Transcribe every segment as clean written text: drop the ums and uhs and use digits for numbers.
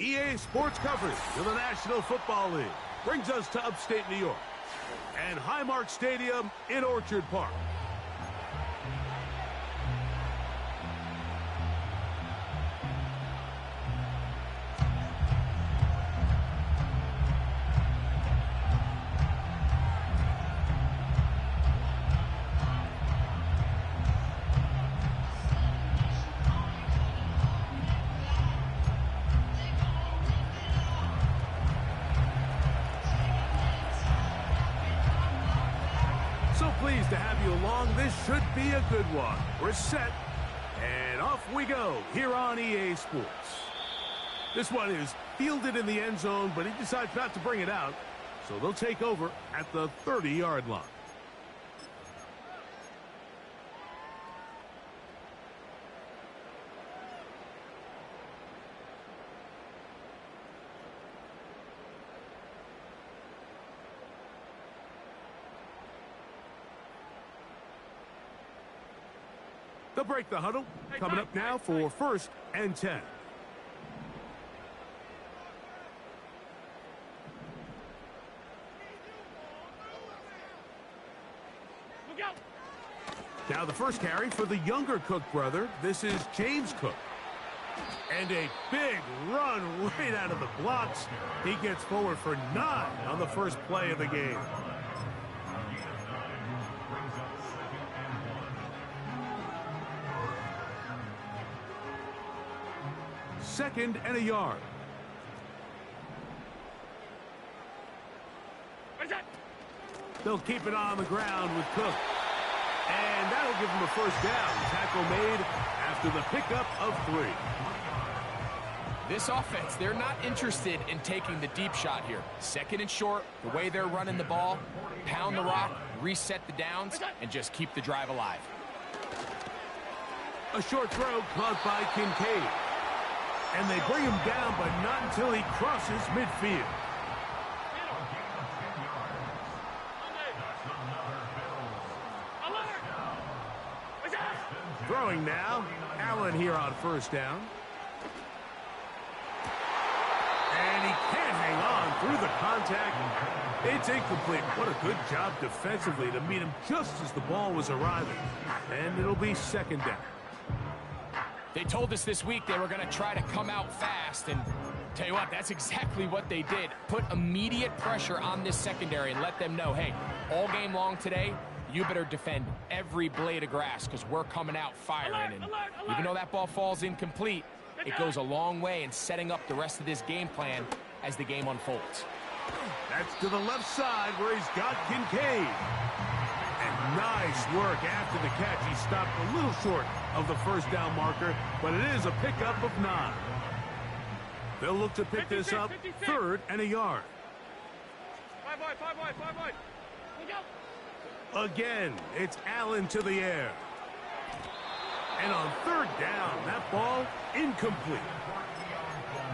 EA Sports coverage of the National Football League brings us to upstate New York and Highmark Stadium in Orchard Park. Pleased to have you along. This should be a good one. We're set, and off we go here on EA Sports. This one is fielded in the end zone, but he decides not to bring it out, so they'll take over at the 30-yard line. They'll break the huddle. Coming up now for 1st and 10. Now the first carry for the younger Cook brother. This is James Cook. And a big run right out of the blocks. He gets forward for 9 on the first play of the game. Second and a yard. They'll keep it on the ground with Cook. And that'll give him a first down. Tackle made after the pickup of 3. This offense, they're not interested in taking the deep shot here. Second and short, the way they're running the ball, pound the rock, reset the downs, and just keep the drive alive. A short throw caught by Kincaid. And they bring him down, but not until he crosses midfield. Throwing now, Allen here on first down. And he can't hang on through the contact. It's incomplete. What a good job defensively to meet him just as the ball was arriving. And it'll be second down. They told us this week they were going to try to come out fast, and tell you what, that's exactly what they did. Put immediate pressure on this secondary and let them know, hey, all game long today, you better defend every blade of grass because we're coming out firing. And even though that ball falls incomplete, it goes a long way in setting up the rest of this game plan as the game unfolds. That's to the left side where he's got Kincaid. And nice work after the catch. He stopped a little short of the first down marker, but it is a pickup of 9. They'll look to pick this up 3rd and a yard. 5 wide. Again, it's Allen to the air. And on 3rd down, that ball incomplete.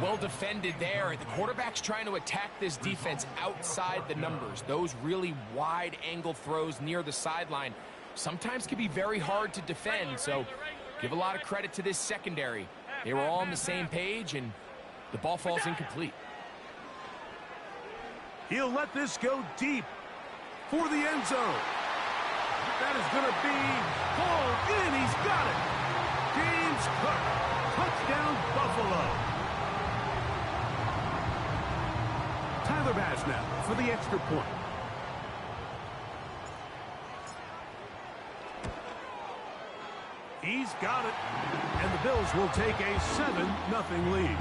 Well defended there. The quarterback's trying to attack this defense outside the numbers. Those really wide angle throws near the sideline sometimes can be very hard to defend, so give a lot of credit to this secondary. They were all on the same page, and the ball falls incomplete. He'll let this go deep for the end zone. That is going to be hauled in. He's got it. James Cook, touchdown Buffalo. Tyler Bass now for the extra point. He's got it. And the Bills will take a 7-0 lead.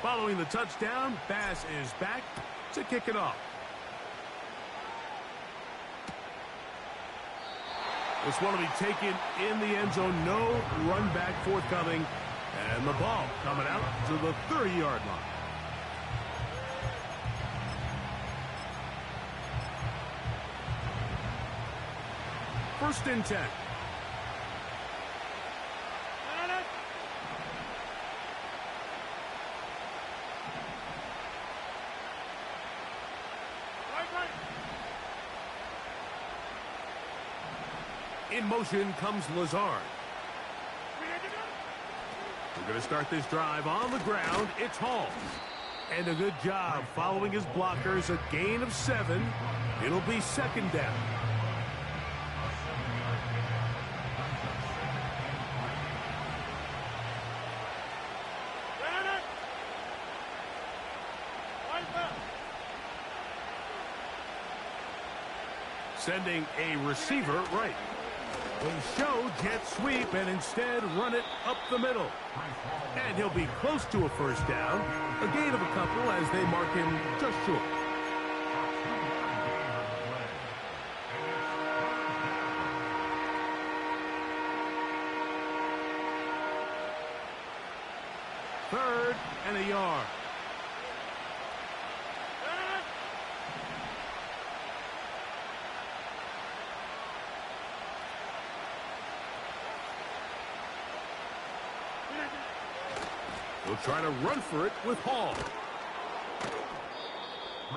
Following the touchdown, Bass is back to kick it off. This one will be taken in the end zone. No run back forthcoming. And the ball coming out to the 30-yard line. First and 10. In motion comes Lazard. We're going to start this drive on the ground. It's Hall. And a good job following his blockers. A gain of 7. It'll be second down. Sending a receiver right. They show jet sweep and instead run it up the middle. And he'll be close to a first down. A gain of a couple as they mark him just short. Third and a yard. We'll try to run for it with Hall.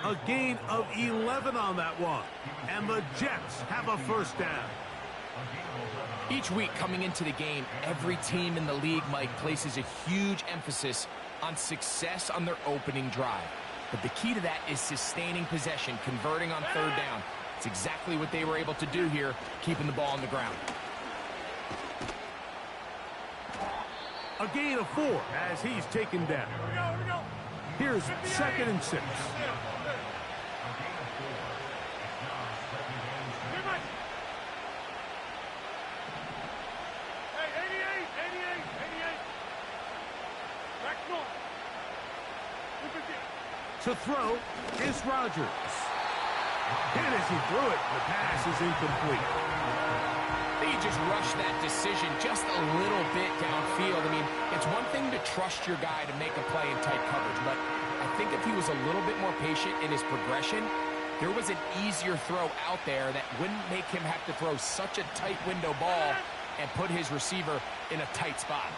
A gain of 11 on that one. And the Jets have a first down. Each week coming into the game, every team in the league, Mike, places a huge emphasis on success on their opening drive. But the key to that is sustaining possession, converting on third down. It's exactly what they were able to do here, keeping the ball on the ground. A gain of 4 as he's taken down. Here's second and 6. To throw is Rodgers. And as he threw it, the pass is incomplete. He just rushed that decision just a little bit downfield. I mean, it's one thing to trust your guy to make a play in tight coverage, but I think if he was a little bit more patient in his progression, there was an easier throw out there that wouldn't make him have to throw such a tight window ball and put his receiver in a tight spot.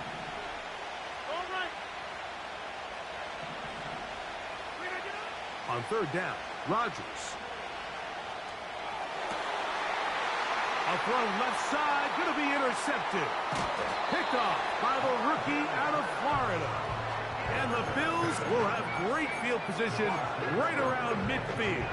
On third down, Rodgers. A throw left side, going to be intercepted. Picked off by the rookie out of Florida. And the Bills will have great field position right around midfield.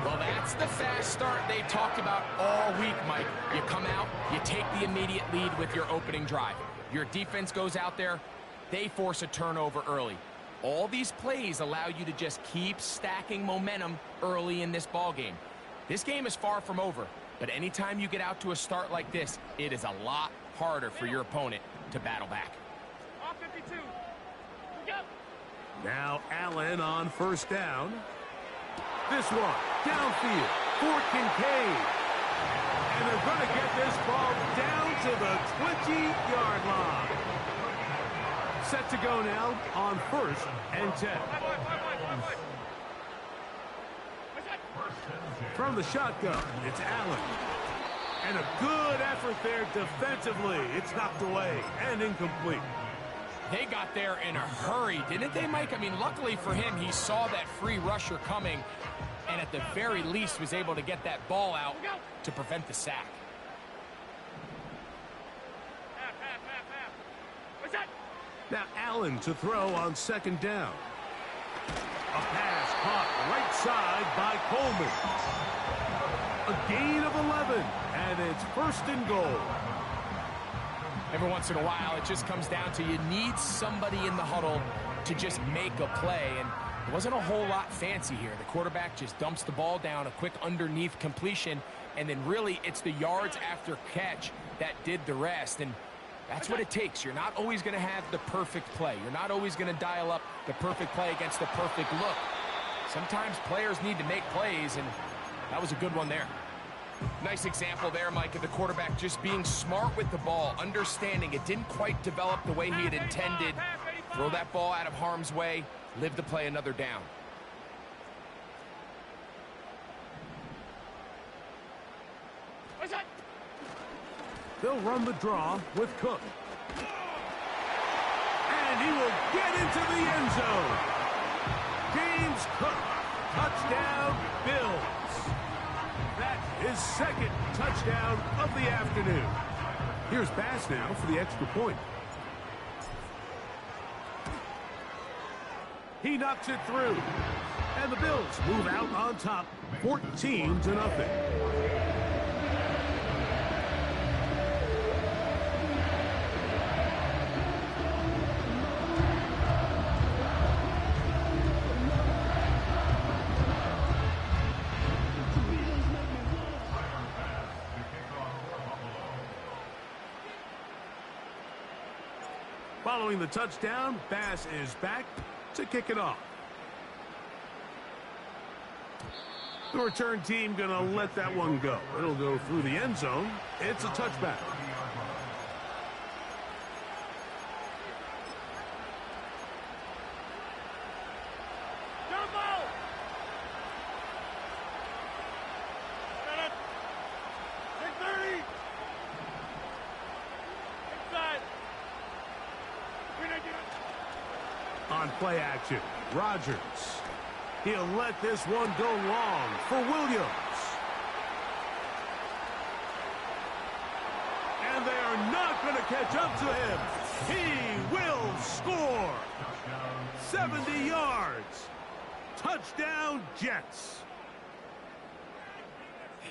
Well, that's the fast start they talked about all week, Mike. You come out, you take the immediate lead with your opening drive. Your defense goes out there, they force a turnover early. All these plays allow you to just keep stacking momentum early in this ball game. This game is far from over, but anytime you get out to a start like this, it is a lot harder for your opponent to battle back. Off 52. Now Allen on first down. This one, downfield for Kincaid. And they're going to get this ball down to the 20-yard line. Set to go now on first and 10. From the shotgun, it's Allen. And a good effort there defensively. It's knocked away and incomplete. They got there in a hurry, didn't they, Mike? I mean, luckily for him, he saw that free rusher coming and at the very least was able to get that ball out to prevent the sack. Now Allen to throw on second down. A pass caught right side by Coleman. A gain of 11, and it's first and goal. Every once in a while, it just comes down to you need somebody in the huddle to just make a play, and it wasn't a whole lot fancy here. The quarterback just dumps the ball down, a quick underneath completion, and then really it's the yards after catch that did the rest, and that's what it takes. You're not always going to have the perfect play. You're not always going to dial up the perfect play against the perfect look. Sometimes players need to make plays, and that was a good one there. Nice example there, Mike, of the quarterback just being smart with the ball, understanding it didn't quite develop the way he had intended. Throw that ball out of harm's way, live to play another down. They'll run the draw with Cook. And he will get into the end zone. James Cook, touchdown Bills. That his second touchdown of the afternoon. Here's Bass now for the extra point. He knocks it through. And the Bills move out on top, 14-0. Following the touchdown, Bass is back to kick it off. The return team going to let that one go. It'll go through the end zone. It's a touchback. On play action, Rodgers. He'll let this one go long for Williams. And they are not going to catch up to him. He will score. 70 yards. Touchdown, Jets.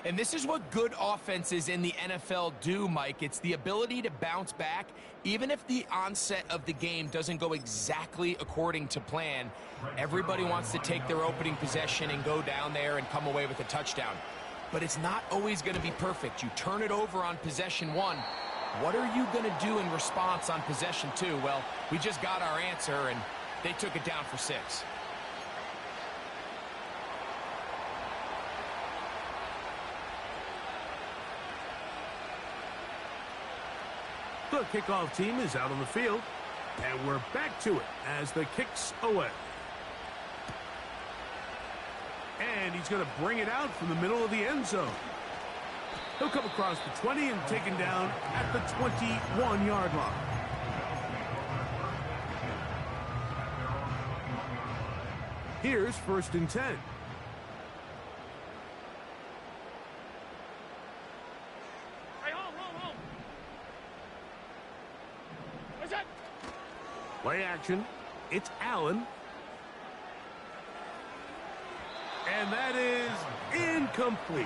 And this is what good offenses in the NFL do, Mike. It's the ability to bounce back, even if the onset of the game doesn't go exactly according to plan. Everybody wants to take their opening possession and go down there and come away with a touchdown. But it's not always going to be perfect. You turn it over on possession one. What are you going to do in response on possession two? Well, we just got our answer, and they took it down for 6. The kickoff team is out on the field, and we're back to it as the kick's away. And he's going to bring it out from the middle of the end zone. He'll come across the 20 and taken down at the 21-yard line. Here's 1st and 10. Play action. It's Allen. And that is incomplete.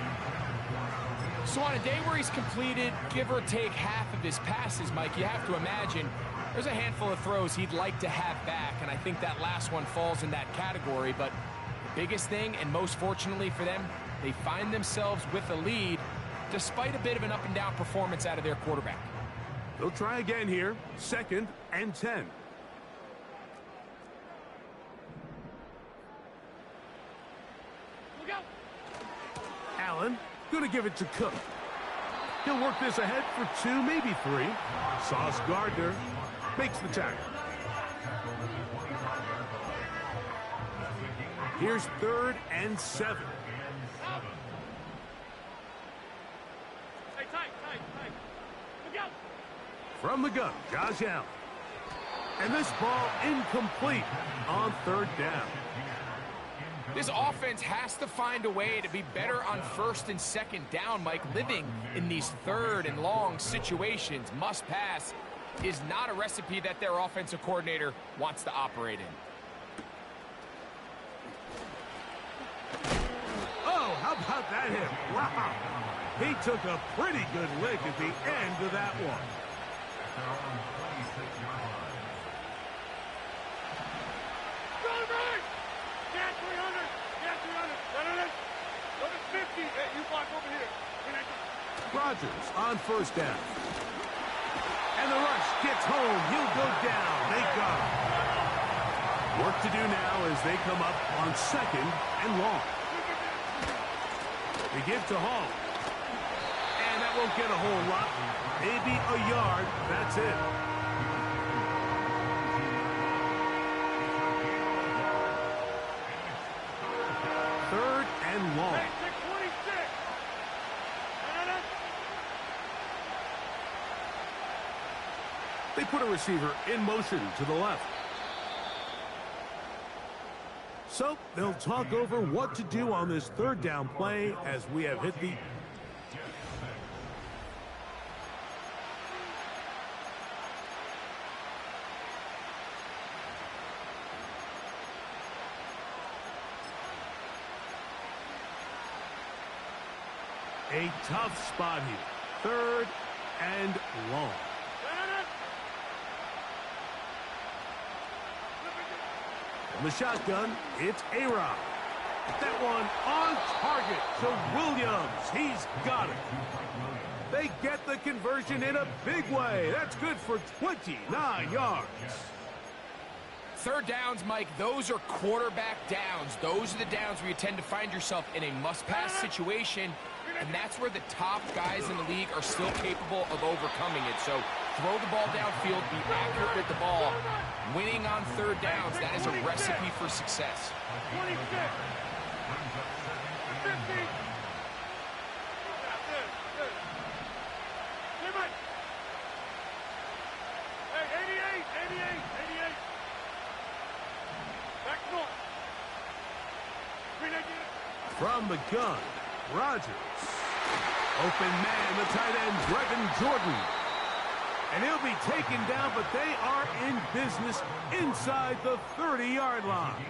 So on a day where he's completed, give or take half of his passes, Mike, you have to imagine there's a handful of throws he'd like to have back, and I think that last one falls in that category. But the biggest thing, and most fortunately for them, they find themselves with a lead despite a bit of an up-and-down performance out of their quarterback. They'll try again here. 2nd and 10. Allen going to give it to Cook. He'll work this ahead for 2, maybe 3. Sauce Gardner makes the tackle. Here's 3rd and 7. Hey, tight. Look out. From the gun, Josh Allen. And this ball incomplete on 3rd down. This offense has to find a way to be better on 1st and 2nd down, Mike. Living in these 3rd and long situations, must pass, is not a recipe that their offensive coordinator wants to operate in. Oh, how about that hit? Wow. He took a pretty good lick at the end of that one. Rodgers on 1st down. And the rush gets home. He'll go down. They got him. Work to do now as they come up on 2nd and long. They give to Hall. And that won't get a whole lot. Maybe a yard. That's it. Third and long. They put a receiver in motion to the left. So they'll talk over what to do on this 3rd down play as we have hit the A tough spot here. Third and long. From the shotgun, it's A-Rod. That one on target to Williams. He's got it. They get the conversion in a big way. That's good for 29 yards. Third downs, Mike, those are quarterback downs. Those are the downs where you tend to find yourself in a must-pass situation, and that's where the top guys in the league are still capable of overcoming it. So throw the ball downfield, be accurate with the ball. Winning on third downs, that is a recipe for success. 26. 50. Hey, 88. Back north. From the gun, Rodgers. Open man, the tight end, Brevin Jordan. And he'll be taken down, but they are in business inside the 30-yard line.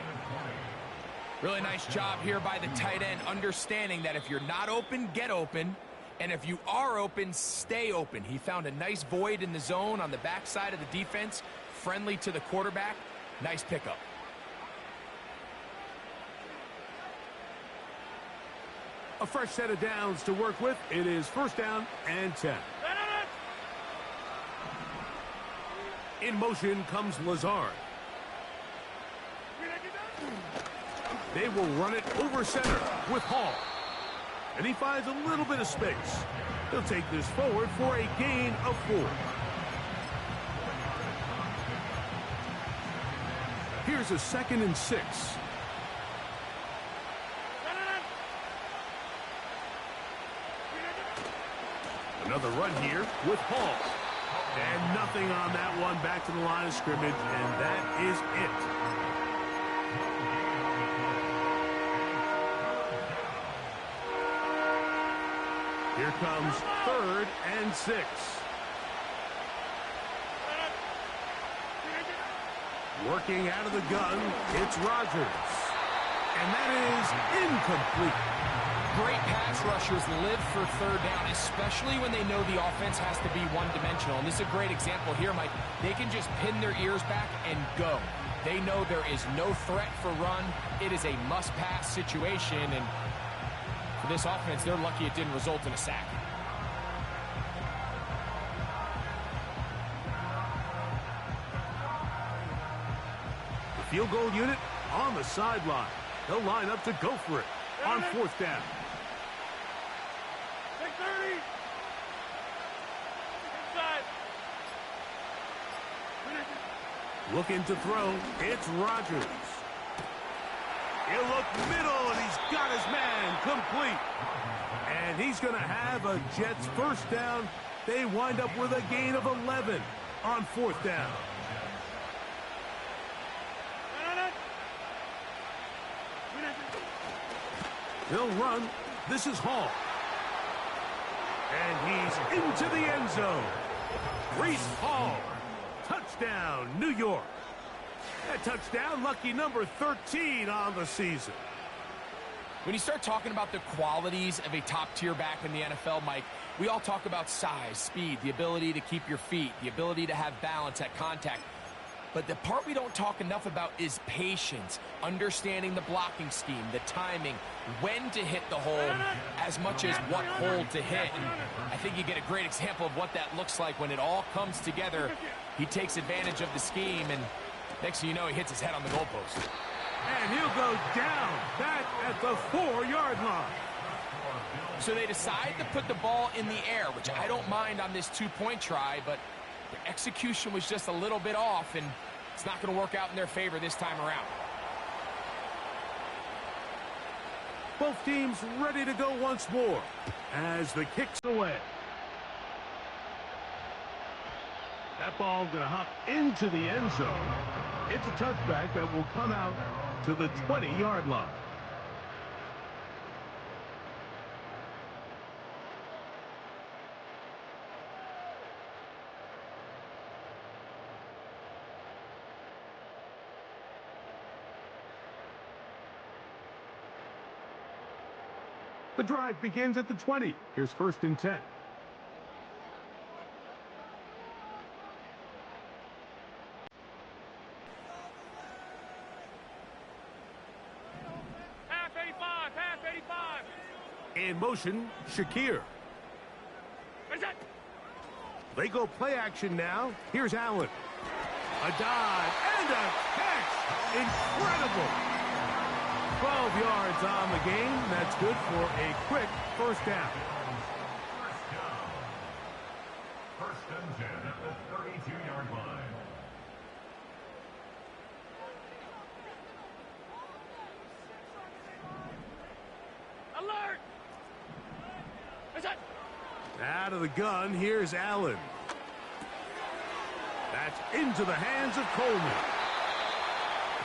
Really nice job here by the tight end, understanding that if you're not open, get open. And if you are open, stay open. He found a nice void in the zone on the backside of the defense, friendly to the quarterback. Nice pickup. A fresh set of downs to work with. It is first down and 10. In motion comes Lazard. They will run it over center with Hall. And he finds a little bit of space. He'll take this forward for a gain of 4. Here's a 2nd and 6. Another run here with Hall. And nothing on that one. Back to the line of scrimmage, and that is it. Here comes 3rd and 6. Working out of the gun, it's Rodgers. And that is incomplete. Great pass rushers live for third down, especially when they know the offense has to be one-dimensional. And this is a great example here, Mike. They can just pin their ears back and go. They know there is no threat for run. It is a must-pass situation, and for this offense, they're lucky it didn't result in a sack. The field goal unit on the sideline. They'll line up to go for it on 4th down. 30. Inside. Looking to throw, it's Rodgers. He'll look middle, and he's got his man complete. And he's going to have a Jets first down. They wind up with a gain of 11 on 4th down. They'll run. This is Hall. And he's into the end zone. Breece Hall. Touchdown, New York. That touchdown, lucky number 13 on the season. When you start talking about the qualities of a top-tier back in the NFL, Mike, we all talk about size, speed, the ability to keep your feet, the ability to have balance at contact. But the part we don't talk enough about is patience, understanding the blocking scheme, the timing, when to hit the hole, as much as what hole to hit. And I think you get a great example of what that looks like when it all comes together. He takes advantage of the scheme, and next thing you know, he hits his head on the goalpost. And he'll go down back at the 4-yard line. So they decide to put the ball in the air, which I don't mind on this 2-point try, but the execution was just a little bit off, and it's not going to work out in their favor this time around. Both teams ready to go once more as the kick's away. That ball going to hop into the end zone. It's a touchback that will come out to the 20-yard line. The drive begins at the 20. Here's 1st and 10. Half 85, half 85. In motion, Shakir. They go play action now. Here's Allen. A dive and a catch. Incredible. 12 yards on the game. That's good for a quick 1st down. First and 10 at the 32-yard line. Alert! Out of the gun, here's Allen. That's into the hands of Coleman.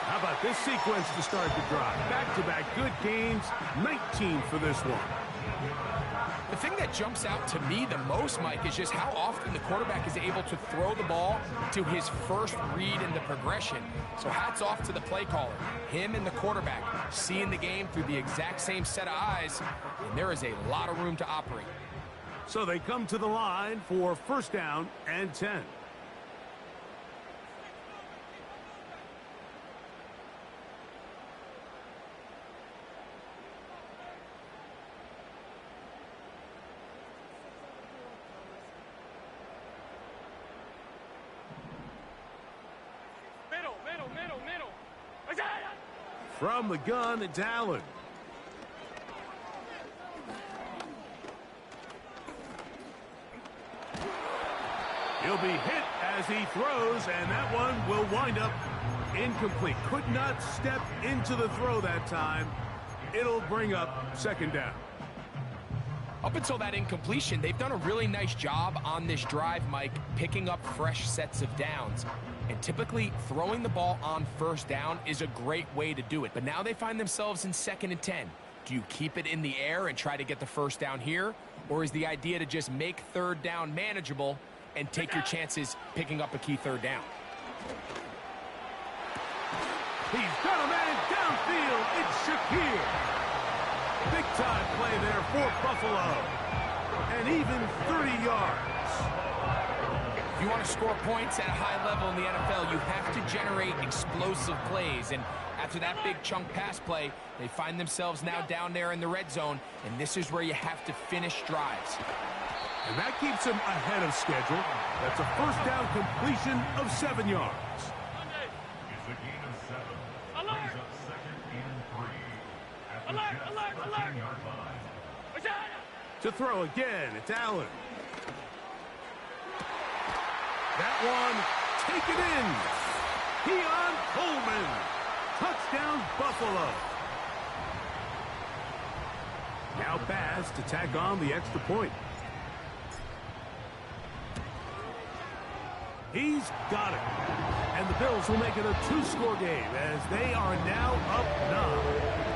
How about this sequence to start the drive? Back-to-back good games, 19 for this one. The thing that jumps out to me the most, Mike, is just how often the quarterback is able to throw the ball to his first read in the progression. So hats off to the play caller. Him and the quarterback seeing the game through the exact same set of eyes, and there is a lot of room to operate. So they come to the line for 1st down and 10. Middle. From the gun, it's Allen. He'll be hit as he throws, and that one will wind up incomplete. Could not step into the throw that time. It'll bring up 2nd down. Up until that incompletion, they've done a really nice job on this drive, Mike, picking up fresh sets of downs. And typically, throwing the ball on 1st down is a great way to do it. But now they find themselves in 2nd and 10. Do you keep it in the air and try to get the 1st down here? Or is the idea to just make 3rd down manageable and take your chances picking up a key 3rd down? He's got a man downfield. It's Shakir. Big-time play there for Buffalo. And even 30 yards. If you want to score points at a high level in the NFL, you have to generate explosive plays. And after that big chunk pass play, they find themselves now down there in the red zone, and this is where you have to finish drives. And that keeps him ahead of schedule. That's a 1st down completion of 7 yards. It's a gain of 7. Alert! Brings up 2nd and 3. At the Alert, Jets' alert, alert! 13-yard line. To throw again, it's Allen. That one, taken in. Keon Coleman. Touchdown, Buffalo. Now Bass to tack on the extra point. He's got it. And the Bills will make it a 2-score game as they are now up 9.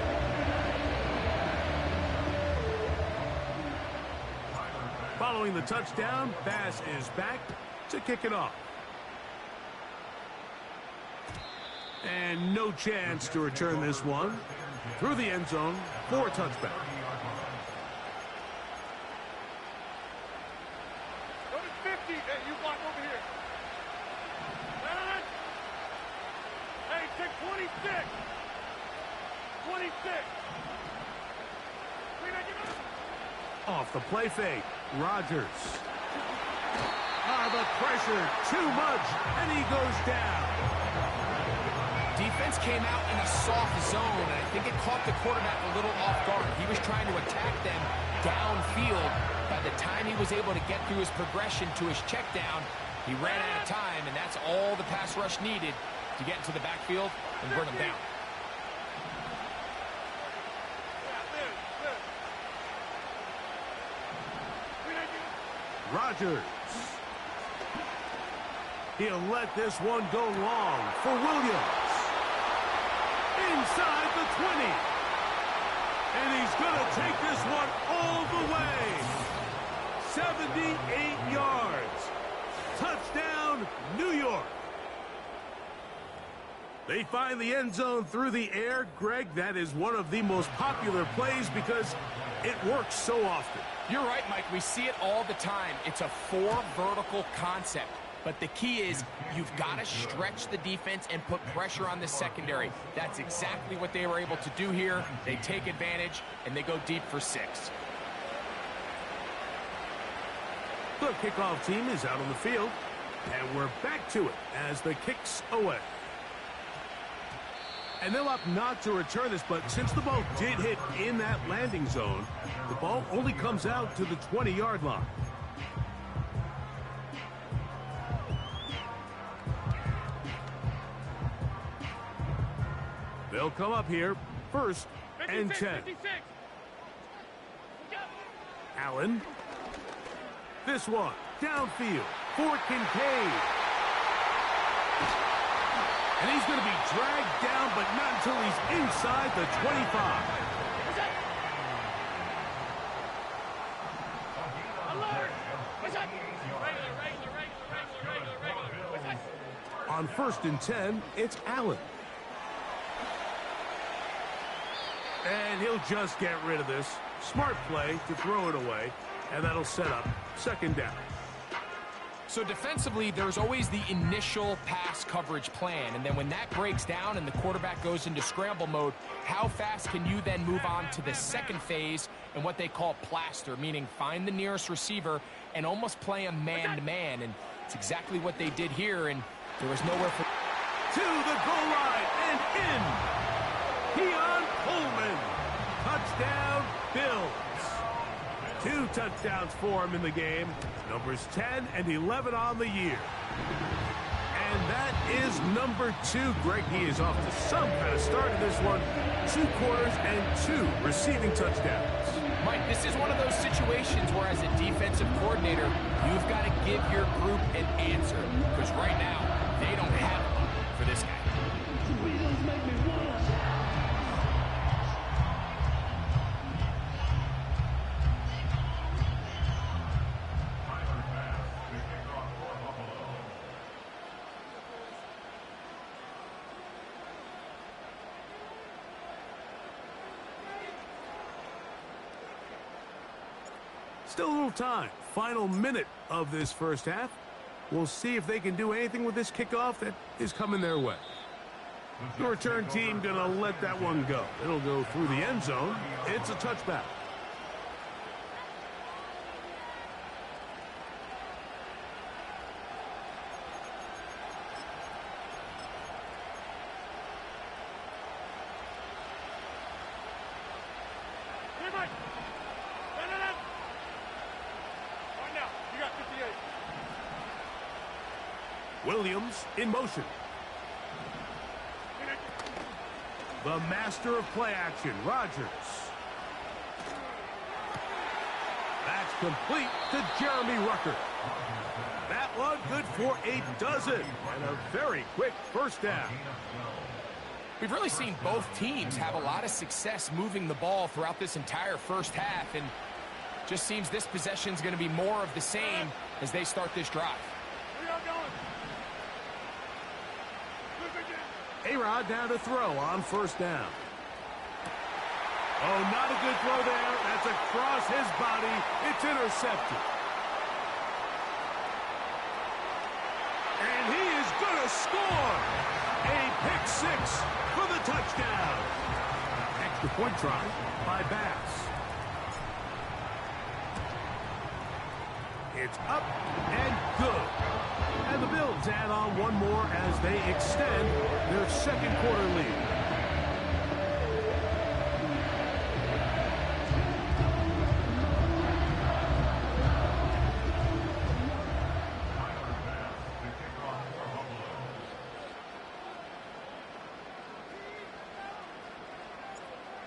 Following the touchdown, Bass is back to kick it off. And no chance to return this one. Through the end zone for a touchback. Go to 50. Hey, you block over here. Hey, take 26. 26. Off the play fake, Rodgers. The pressure, too much, and he goes down. Defense came out in a soft zone, and I think it caught the quarterback a little off guard. He was trying to attack them downfield. By the time he was able to get through his progression to his check down, he ran out of time, and that's all the pass rush needed to get into the backfield and bring him down. Rodgers. He'll let this one go long for Williams. Inside the 20. And he's going to take this one all the way. 78 yards. Touchdown, New York. They find the end zone through the air. Greg, that is one of the most popular plays because It works so often. You're right, Mike. We see it all the time. It's a 4 vertical concept. But the key is you've got to stretch the defense and put pressure on the secondary. That's exactly what they were able to do here. They take advantage, and they go deep for 6. The kickoff team is out on the field, and we're back to it as the kick's away. And they'll opt not to return this, but since the ball did hit in that landing zone, the ball only comes out to the 20-yard line. They'll come up here, 1st and 10. 56. Allen. This one, downfield for Kincaid. And he's going to be dragged down, but not until he's inside the 25. Alert! What's that? Regular. What's that? On 1st and 10, it's Allen. And he'll just get rid of this. Smart play to throw it away, and that'll set up 2nd down. So defensively, there's always the initial pass coverage plan, and then when that breaks down and the quarterback goes into scramble mode, how fast can you then move on to the 2nd phase and what they call plaster, meaning find the nearest receiver and almost play a man-to-man, and it's exactly what they did here, and there was nowhere for... To the goal line and in. Keon Coleman. Touchdown, Bills. 2 touchdowns for him in the game. Numbers 10 and 11 on the year. And that is number 2. Greg, he is off to some kind of start in this one. 2 quarters and 2 receiving touchdowns. Mike, this is one of those situations where as a defensive coordinator, you've got to give your group an answer. Because right now, they don't have one for this guy. Still a little time. Final minute of this first half. We'll see if they can do anything with this kickoff that is coming their way. The return team going to let that one go. It'll go through the end zone. It's a touchback. Hey, Mike. No. Right now, you got 58. Williams in motion. The master of play action, Rodgers. That's complete to Jeremy Rucker. That one good for a dozen and a very quick 1st down. We've really seen both teams have a lot of success moving the ball throughout this entire first half, and just seems this possession is going to be more of the same as they start this drive. Where y'all going? A-Rod down to throw on 1st down. Oh, not a good throw there. That's across his body. It's intercepted. And he is going to score. A pick 6 for the touchdown. Extra point try by Bass. It's up and good. And the Bills add on one more as they extend their 2nd quarter lead.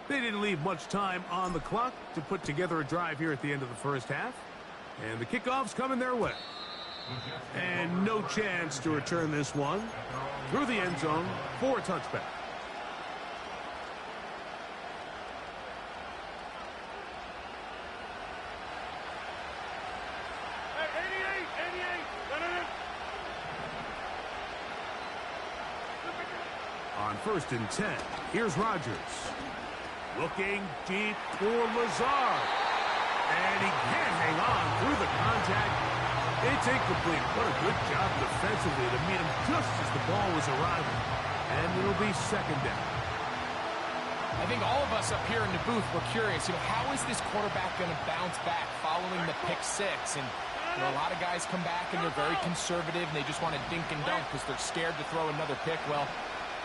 They didn't leave much time on the clock to put together a drive here at the end of the first half. And the kickoff's coming their way. And no chance to return this one through the end zone for a touchback. Hey, 88. No. On 1st and 10, here's Rodgers. Looking deep for Lazard. And he can't hang on through the contact. It's incomplete. What a good job defensively to meet him just as the ball was arriving. And it'll be second down. I think all of us up here in the booth were curious, how is this quarterback going to bounce back following the pick six? And a lot of guys come back and they're very conservative and they just want to dink and dunk because they're scared to throw another pick. Well,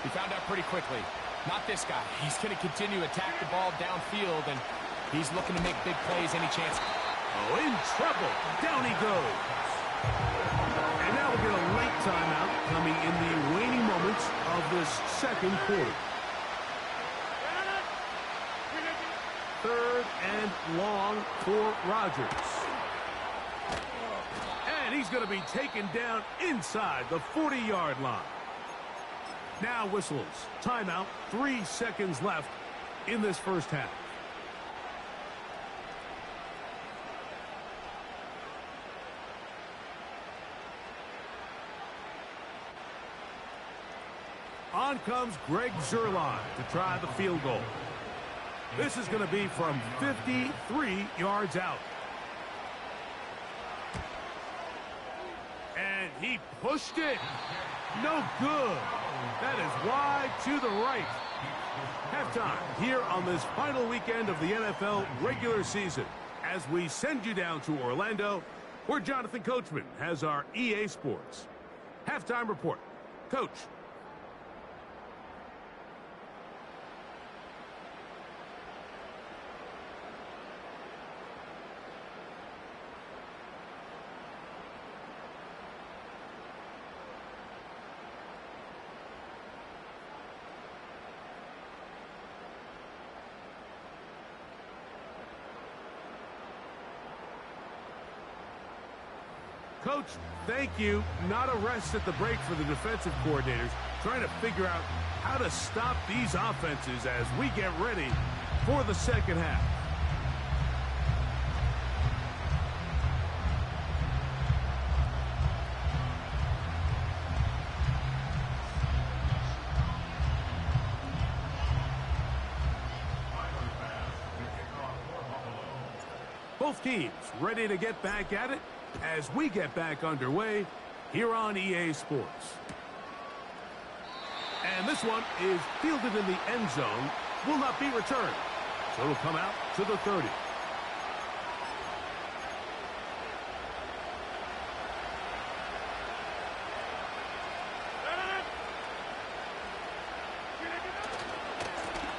we found out pretty quickly. Not this guy. He's going to continue to attack the ball downfield, and he's looking to make big plays any chance. Oh, in trouble. Down he goes. And now we'll get a late timeout coming in the waning moments of this second quarter. Third and long for Rodgers. And he's going to be taken down inside the 40-yard line. Now whistles. Timeout. 3 seconds left in this first half. On comes Greg Zuerlein to try the field goal. This is going to be from 53 yards out. And he pushed it. No good. That is wide to the right. Halftime here on this final weekend of the NFL regular season. As we send you down to Orlando, where Jonathan Coachman has our EA Sports halftime report. Coach. Coach, thank you. Not a rest at the break for the defensive coordinators, trying to figure out how to stop these offenses as we get ready for the second half. Both teams ready to get back at it as we get back underway here on EA Sports. And this one is fielded in the end zone, will not be returned. So it'll come out to the 30.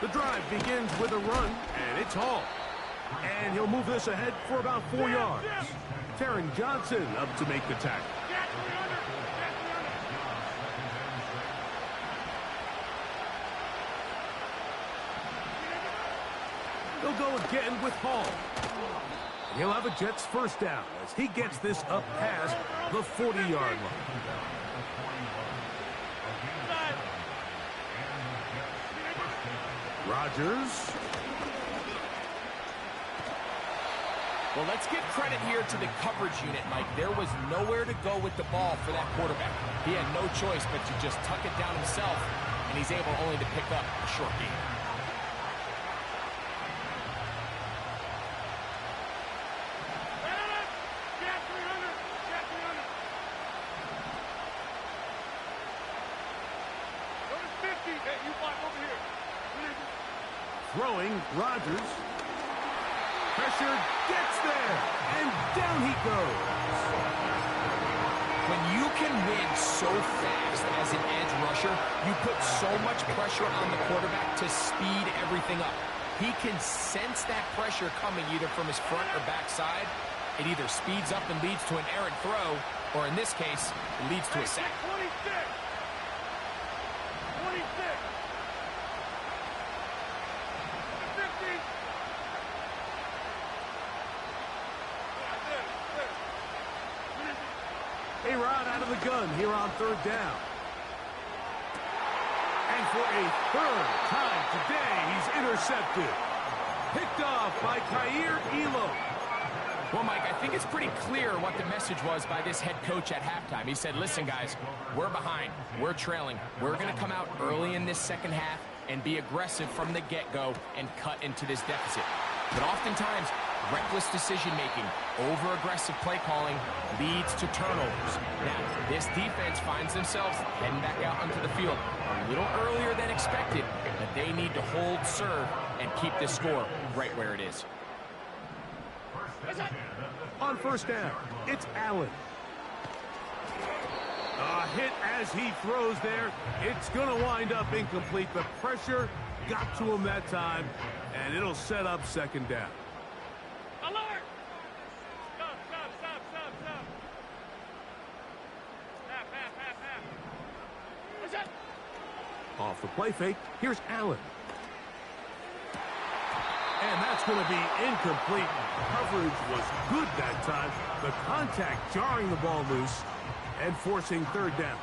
The drive begins with a run, and it's Hall. And he'll move this ahead for about 4 yards. Taron Johnson up to make the tackle. They'll go again with Hall. He'll have a Jets first down as he gets this up past the 40-yard line. Rodgers. Well, let's give credit here to the coverage unit, Mike. There was nowhere to go with the ball for that quarterback. He had no choice but to just tuck it down himself, and he's able only to pick up a short gain. Throwing, Rodgers. Pressure gets there, and down he goes. When you can win so fast as an edge rusher, you put so much pressure on the quarterback to speed everything up. He can sense that pressure coming either from his front or back side. It either speeds up and leads to an errant throw, or in this case, it leads to a sack. 26. A-Rod out of the gun here on third down. And for a third time today, he's intercepted. Picked off by Kaiir Elam. Well, Mike, I think it's pretty clear what the message was by this head coach at halftime. He said, listen, guys, we're behind. We're trailing. We're going to come out early in this second half and be aggressive from the get-go and cut into this deficit. But oftentimes, reckless decision-making, over-aggressive play calling leads to turnovers. Now, this defense finds themselves heading back out onto the field a little earlier than expected, but they need to hold serve and keep this score right where it is. On first down, it's Allen. A hit as he throws there. It's going to wind up incomplete. The pressure got to him that time, and it'll set up second down. Alert! Stop, stop, stop, stop, stop. Half. What's that? Off the play fake, here's Allen. And that's going to be incomplete. Coverage was good that time. The contact jarring the ball loose and forcing third down.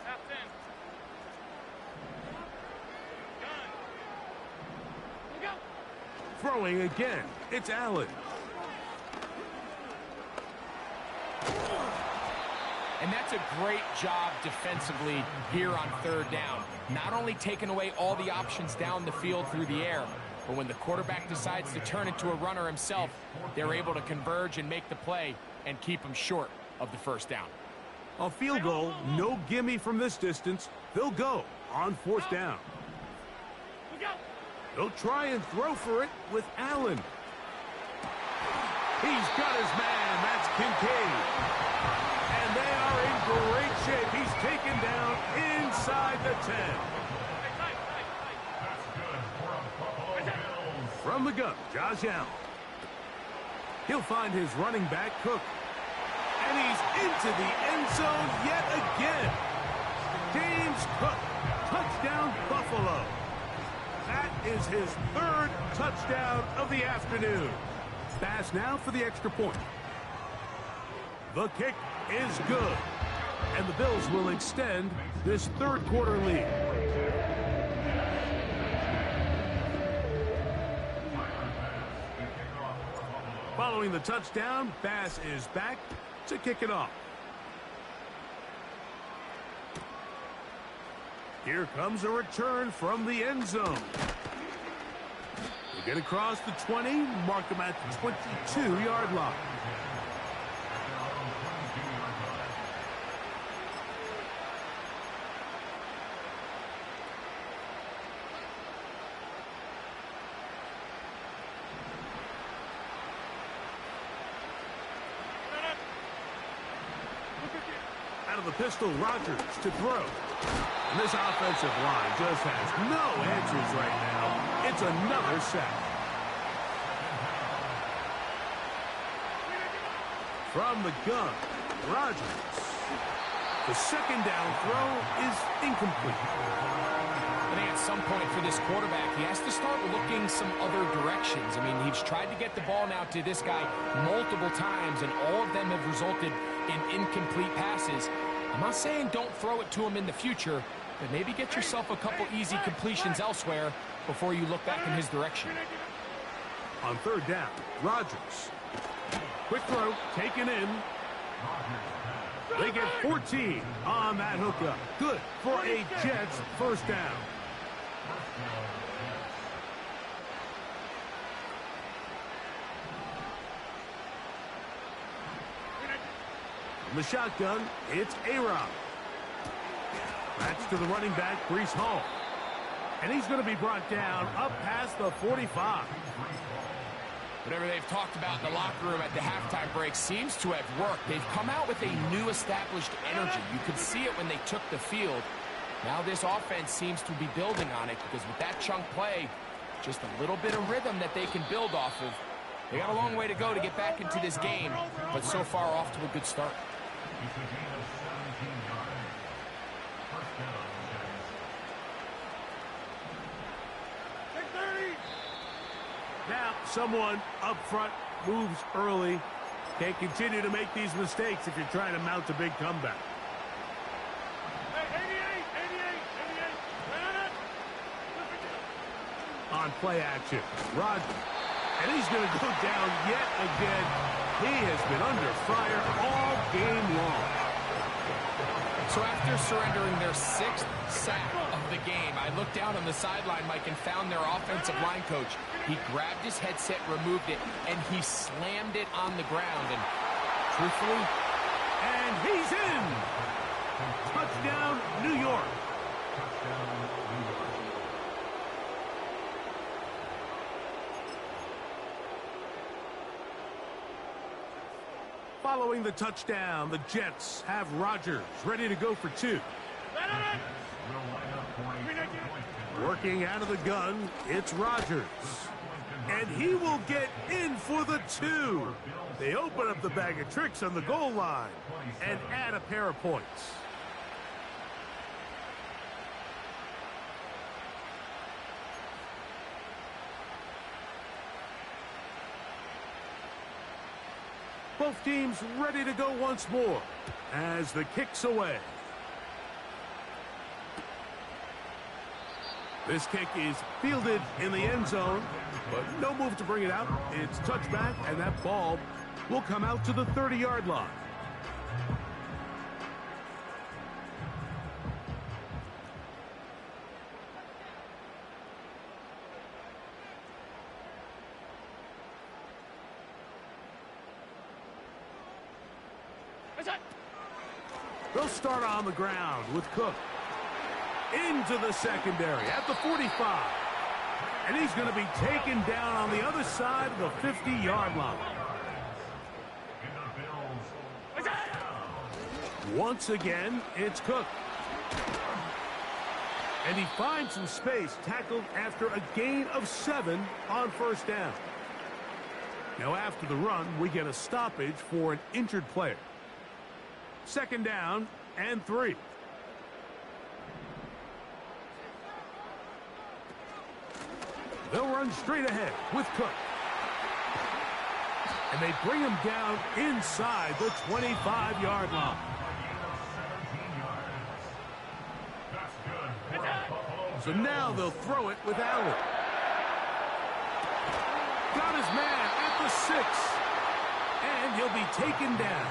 Top 10. Gun. Look out. Throwing again, it's Allen. And that's a great job defensively here on third down. Not only taking away all the options down the field through the air, but when the quarterback decides to turn into a runner himself, they're able to converge and make the play and keep him short of the first down. A field goal, no gimme from this distance. They'll go on fourth down. Look out. They'll try and throw for it with Allen. He's got his man. That's Kincaid. And they are in great shape. He's taken down inside the 10. From the gun, Josh Allen. He'll find his running back, Cook. And he's into the end zone yet again. James Cook, touchdown Buffalo. That is his third touchdown of the afternoon. Pass now for the extra point. The kick is good. And the Bills will extend this third quarter lead. Following the touchdown, Bass is back to kick it off. Here comes a return from the end zone. They get across the 20, mark them at the 22-yard line. Out of the pistol, Rodgers to throw. And this offensive line just has no answers right now. It's another sack. From the gun, Rodgers. The second down throw is incomplete. I think at some point for this quarterback, he has to start looking some other directions. I mean, he's tried to get the ball now to this guy multiple times, and all of them have resulted in incomplete passes. I'm not saying don't throw it to him in the future, but maybe get yourself a couple easy completions elsewhere before you look back in his direction. On third down, Rodgers. Quick throw, taken in. They get 14 on that hookup. Good for a Jets first down. From the shotgun, it's A-Rob. That's to the running back, Breece Hall. And he's going to be brought down up past the 45. Whatever they've talked about in the locker room at the halftime break seems to have worked. They've come out with a new established energy. You could see it when they took the field. Now this offense seems to be building on it because with that chunk play, just a little bit of rhythm that they can build off of. They got a long way to go to get back into this game, but so far off to a good start. Now, someone up front moves early. Can't continue to make these mistakes if you're trying to mount a big comeback. Hey, 88. On play action, Rodgers. And he's going to go down yet again. He has been under fire all game long. So after surrendering their 6th sack of the game, I looked down on the sideline, Mike, and found their offensive line coach. He grabbed his headset, removed it, and he slammed it on the ground. And truthfully, and he's in. Touchdown, New York. Following the touchdown, the Jets have Rodgers ready to go for 2. Working out of the gun, it's Rodgers. And he will get in for the 2. They open up the bag of tricks on the goal line and add a pair of points. Both teams ready to go once more as the kick's away. This kick is fielded in the end zone, but no move to bring it out. It's touchback, and that ball will come out to the 30-yard line. They'll start on the ground with Cook. Into the secondary at the 45. And he's going to be taken down on the other side of the 50-yard line. Once again, it's Cook. And he finds some space, tackled after a gain of 7 on first down. Now after the run, we get a stoppage for an injured player. Second down and 3. They'll run straight ahead with Cook. And they bring him down inside the 25-yard line. So now they'll throw it with Allen. Got his man at the 6. And he'll be taken down.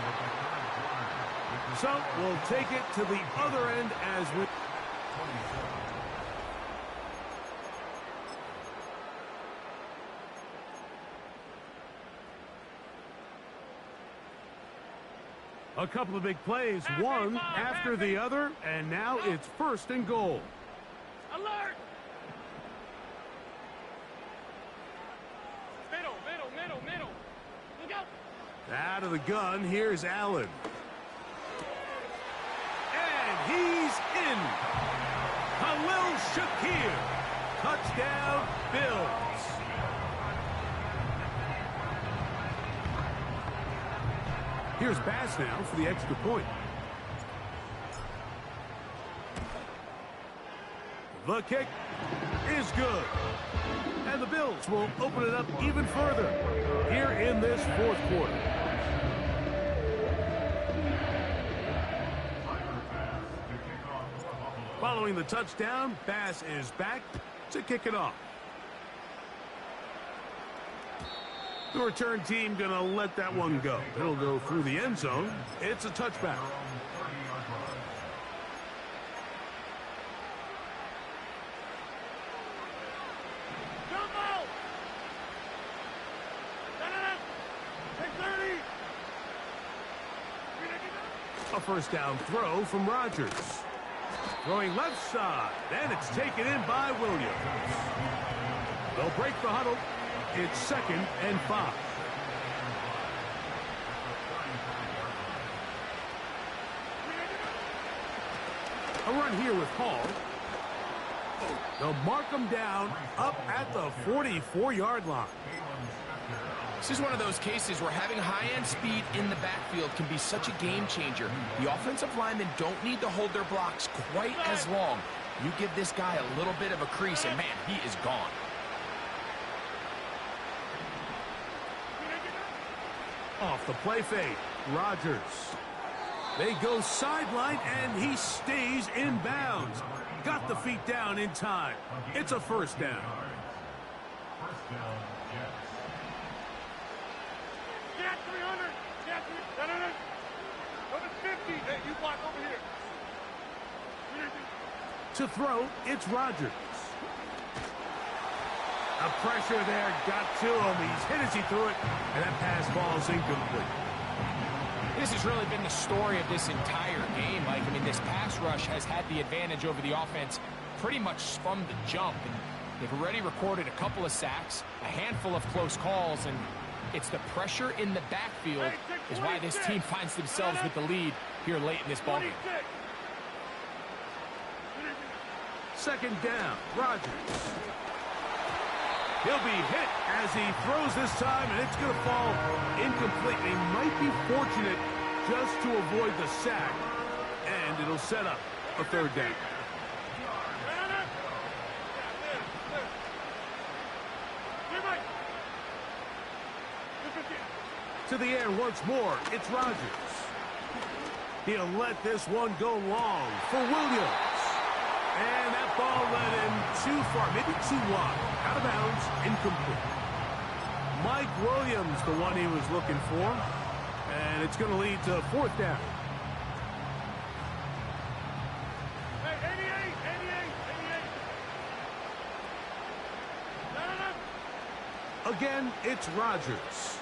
So we'll take it to the other end as we... A couple of big plays, one after the other, and now it's 1st and goal. Alert! Middle. Look out! Out of the gun, here's Allen. And he's in. Khalil Shakir. Touchdown, Bills. Here's Bass now for the extra point. The kick is good. And the Bills will open it up even further here in this 4th quarter. Following the touchdown, Bass is back to kick it off. The return team going to let that one go. It'll go through the end zone. It's a touchback. A first down throw from Rodgers. Throwing left side, and it's taken in by Williams. They'll break the huddle. It's 2nd and 5. A run here with Hall. They'll mark him down up at the 44-yard line. This is one of those cases where having high-end speed in the backfield can be such a game changer. The offensive linemen don't need to hold their blocks quite as long. You give this guy a little bit of a crease, and man, he is gone. Off the play fake, Rodgers. They go sideline, and he stays in bounds. Got the feet down in time. It's a first down. Get 300. Get 300. No. Over 50. Hey, you block over here. To throw, it's Rodgers. A pressure there got to him. He's hit as he threw it, and that pass falls incomplete. This has really been the story of this entire game, Mike. I mean, this pass rush has had the advantage over the offense pretty much from the jump. And they've already recorded a couple of sacks, a handful of close calls, and it's the pressure in the backfield is why this team finds themselves with the lead here late in this ballgame. Second down, Rodgers. He'll be hit as he throws this time, and it's going to fall incomplete. He might be fortunate just to avoid the sack, and it'll set up a third down. To the air once more, it's Rodgers. He'll let this one go long for Williams. And that ball led him too far, maybe too wide. Out of bounds, incomplete. Mike Williams, the one he was looking for. And it's going to lead to fourth down. Hey, 88. Again, it's Rodgers.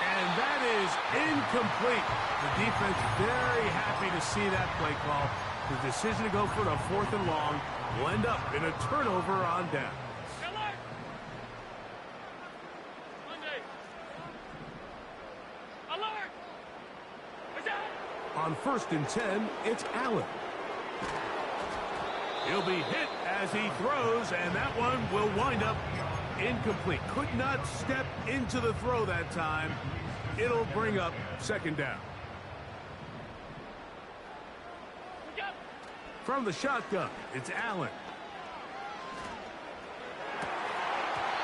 And that is incomplete. The defense very happy to see that play call. The decision to go for the fourth and long will end up in a turnover on downs. Monday. Alert! On 1st and 10, it's Allen. He'll be hit as he throws, and that one will wind up incomplete. Could not step into the throw that time. It'll bring up second down. From the shotgun, it's Allen.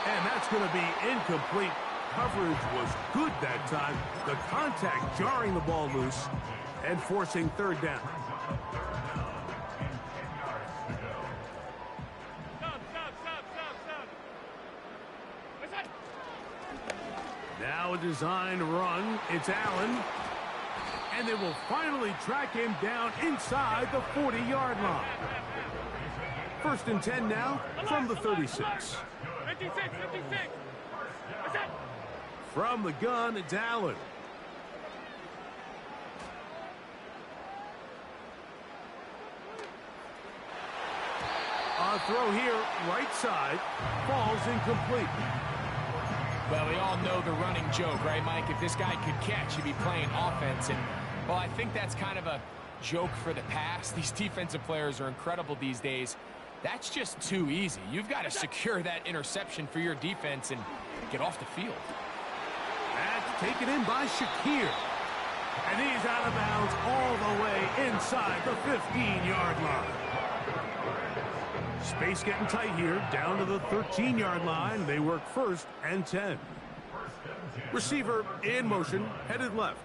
And that's going to be incomplete. Coverage was good that time. The contact jarring the ball loose and forcing third down. Stop. Now a designed run. It's Allen. And they will finally track him down inside the 40-yard line. 1st and 10 now from the 36. 56. From the gun, it's Allen. A throw here, right side, falls incomplete. Well, we all know the running joke, right, Mike? If this guy could catch, he'd be playing offense. And, well, I think that's kind of a joke for the past. These defensive players are incredible these days. That's just too easy. You've got to secure that interception for your defense and get off the field. That's taken in by Shakir. And he's out of bounds all the way inside the 15-yard line. Space getting tight here, down to the 13-yard line. They work 1st and 10. Receiver in motion, headed left.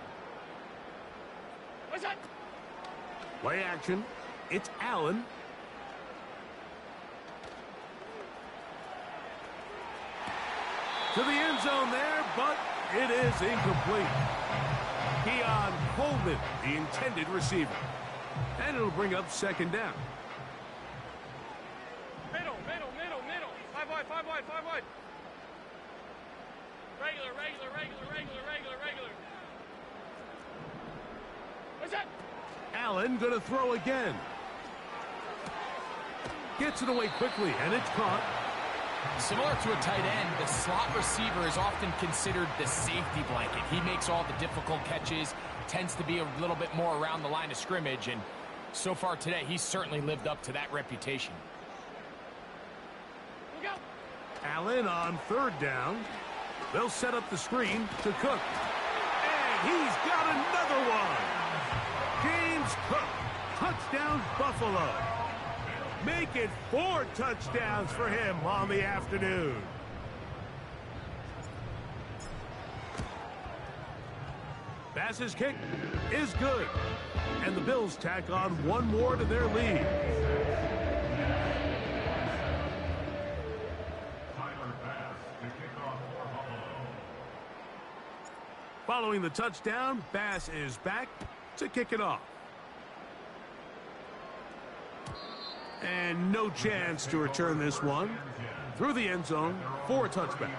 Play action. It's Allen. To the end zone there, but it is incomplete. Keon Coleman, the intended receiver. And it'll bring up second down. Middle. 5 wide. Regular. What's that? Allen gonna throw again. Gets it away quickly, and it's caught. Similar to a tight end, the slot receiver is often considered the safety blanket. He makes all the difficult catches, tends to be a little bit more around the line of scrimmage, and so far today, he's certainly lived up to that reputation. Allen on 3rd down. They'll set up the screen to Cook. And he's got another one. James Cook, touchdown Buffalo. Make it 4 touchdowns for him on the afternoon. Bass's kick is good. And the Bills tack on one more to their lead. Following the touchdown, Bass is back to kick it off. And no chance to return this one through the end zone for a touchback.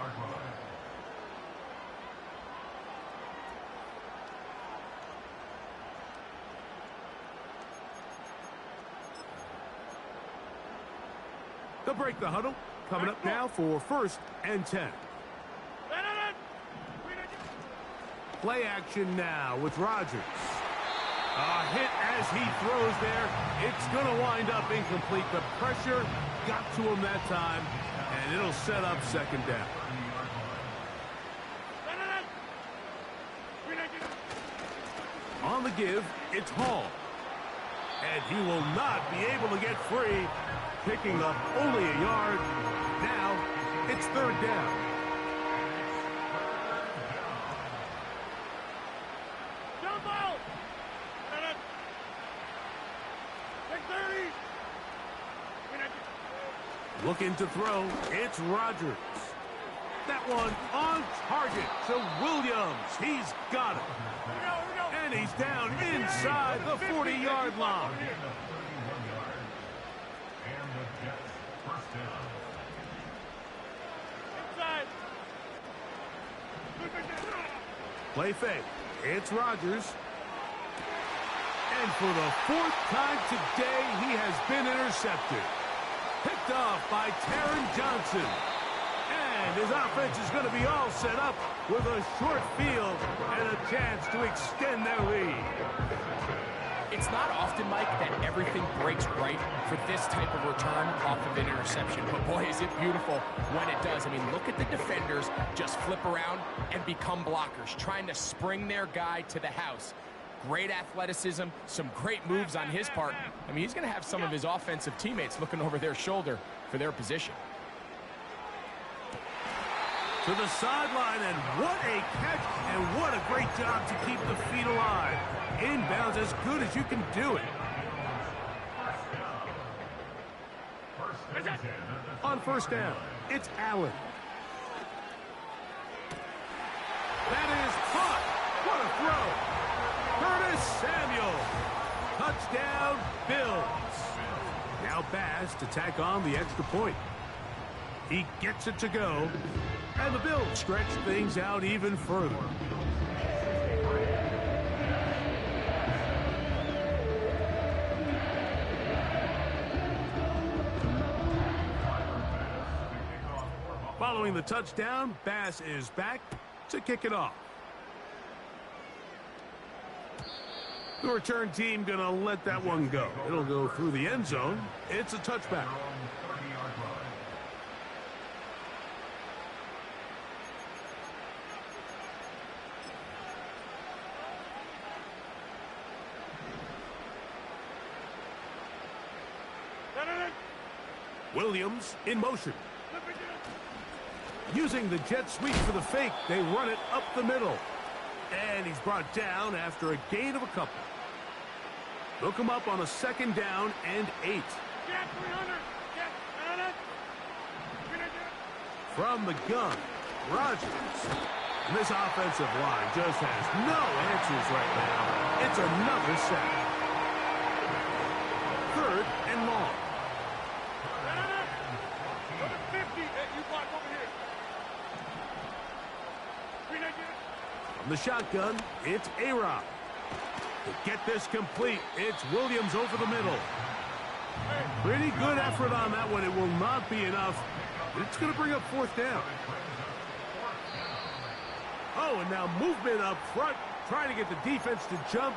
They'll break the huddle. Coming up now for 1st and 10. Play action now with Rodgers. A hit as he throws there. It's going to wind up incomplete. The pressure got to him that time, and it'll set up 2nd down. On the give, it's Hall. And he will not be able to get free, picking up only a yard. Now, it's 3rd down. Looking to throw, it's Rodgers. That one on target to Williams. He's got it. And he's down inside the 40-yard line. Play fake. It's Rodgers. And for the 4th time today, he has been intercepted. Picked off by Taron Johnson. And his offense is going to be all set up with a short field and a chance to extend their lead. It's not often, Mike, that everything breaks right for this type of return off of an interception. But boy, is it beautiful when it does. I mean, look at the defenders just flip around and become blockers, trying to spring their guy to the house. Great athleticism, some great moves on his part. I mean, he's going to have some of his offensive teammates looking over their shoulder for their position. To the sideline, and what a catch, and what a great job to keep the feet alive. Inbounds as good as you can do it. On 1st down, it's Allen. That is caught. What a throw. Curtis Samuel. Touchdown, Bills. Now Bass to tack on the extra point. He gets it to go, and the Bills stretch things out even further. Following the touchdown, Bass is back to kick it off. The return team going to let that one go. It'll go through the end zone. It's a touchback. Williams in motion. Using the jet sweep for the fake, they run it up the middle. And he's brought down after a gain of a couple. Look him up on a 2nd down and 8. From the gun, Rodgers. And this offensive line just has no answers right now. It's another sack. 3rd and long. From the shotgun, it's A-Rod. To get this complete, it's Williams over the middle. Pretty good effort on that one. It will not be enough. It's going to bring up 4th down. Oh, and now movement up front, trying to get the defense to jump.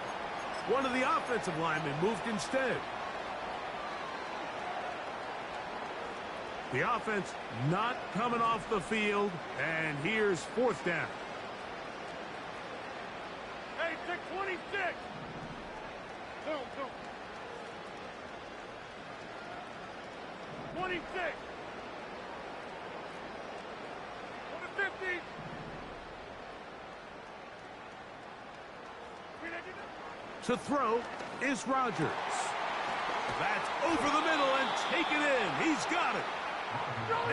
One of the offensive linemen moved instead. The offense not coming off the field, and here's 4th down. Hey, 26. Boom, boom. 26. On the 50. To throw is Rodgers. That's over the middle and taken in. He's got it.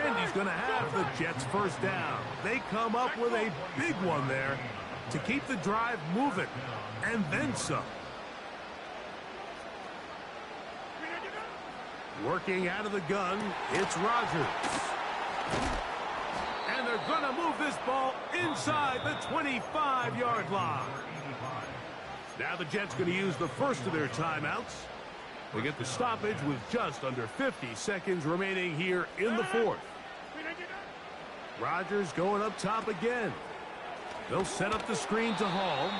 And he's going to have the Jets 1st down. They come up with a big one there to keep the drive moving, and then some. Working out of the gun, it's Rodgers. And they're going to move this ball inside the 25-yard line. Now the Jets going to use the first of their timeouts. They get the stoppage with just under 50 seconds remaining here in the fourth. Rodgers going up top again. They'll set up the screen to Hall.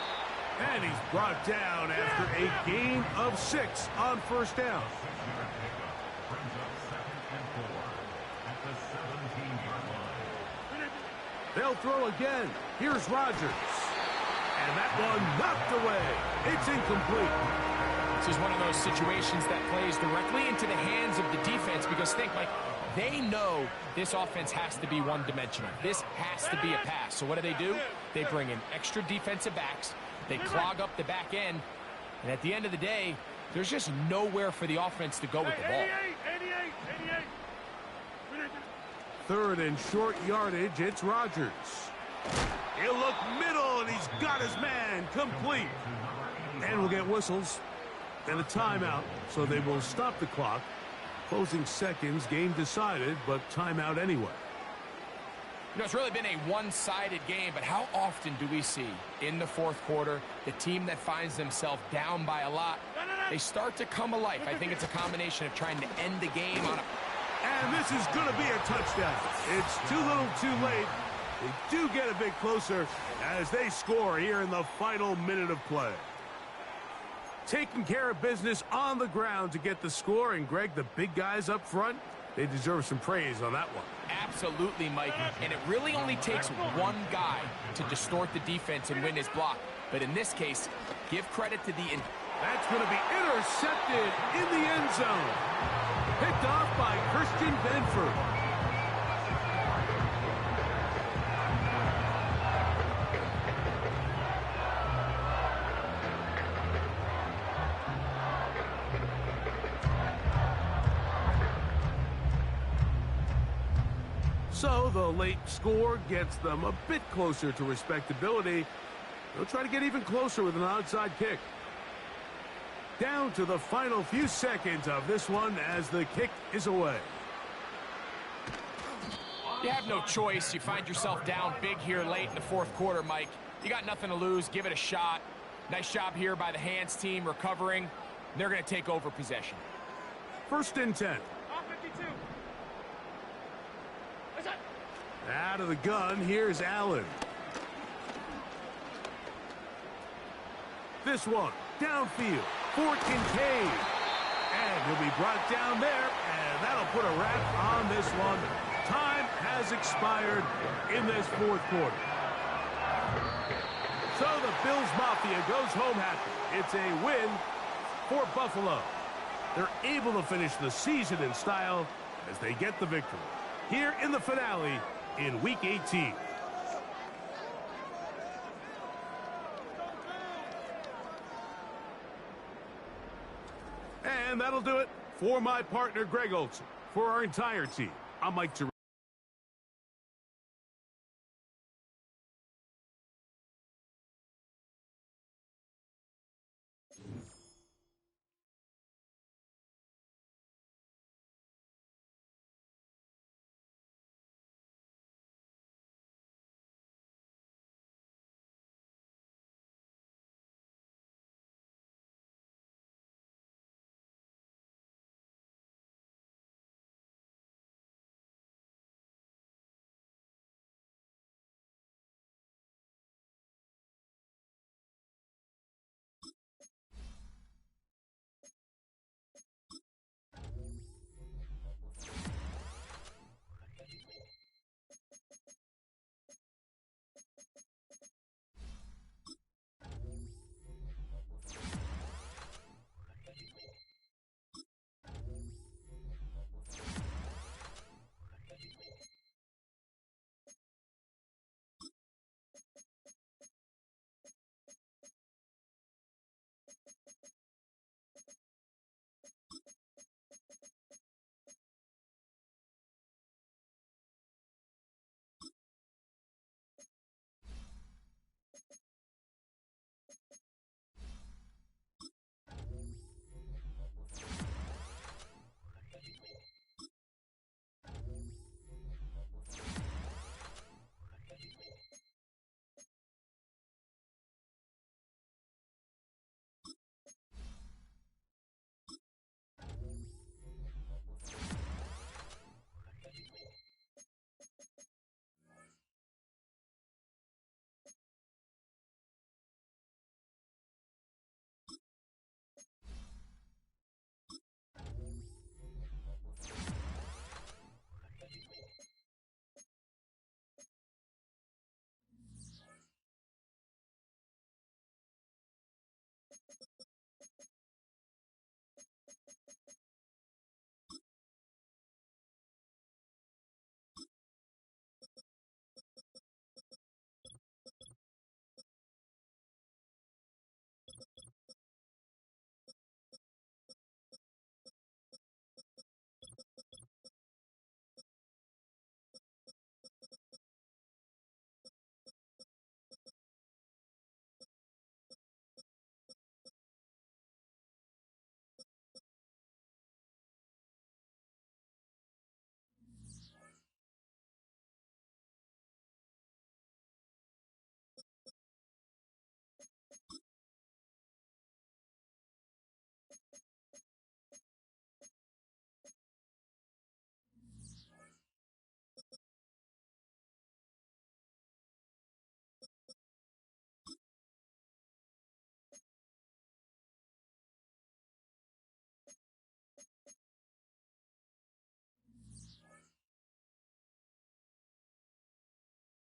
And he's brought down after a gain of 6 on first down. They'll throw again. Here's Rodgers. And that one knocked away. It's incomplete. This is one of those situations that plays directly into the hands of the defense because think, like, they know this offense has to be one-dimensional. This has to be a pass. So what do? They bring in extra defensive backs. They clog up the back end. And at the end of the day, there's just nowhere for the offense to go with the ball. 88. Third and short yardage, it's Rodgers. He'll look middle, and he's got his man complete. And we'll get whistles and a timeout, so they will stop the clock. Closing seconds, game decided, but timeout anyway. You know, it's really been a one-sided game, but how often do we see in the fourth quarter the team that finds themselves down by a lot, they start to come alive? I think it's a combination of trying to end the game on a... And this is going to be a touchdown. It's too little too late. They do get a bit closer as they score here in the final minute of play. Taking care of business on the ground to get the score. And, Greg, the big guys up front, they deserve some praise on that one. Absolutely, Mike. And it really only takes one guy to distort the defense and win his block. But in this case, give credit to the... That's going to be intercepted in the end zone. Picked off by Christian Benford. So the late score gets them a bit closer to respectability. They'll try to get even closer with an onside kick. Down to the final few seconds of this one as the kick is away. You have no choice. You find yourself down big here late in the fourth quarter, Mike. You got nothing to lose. Give it a shot. Nice job here by the hands team recovering. They're going to take over possession. First and 10. Out of the gun, here's Allen. This one, downfield, for Kincaid. And he'll be brought down there, and that'll put a wrap on this one. Time has expired in this fourth quarter. So the Bills Mafia goes home happy. It's a win for Buffalo. They're able to finish the season in style as they get the victory here in the finale in Week 18. And that'll do it for my partner, Greg Olson. For our entire team, I'm Mike Terrell.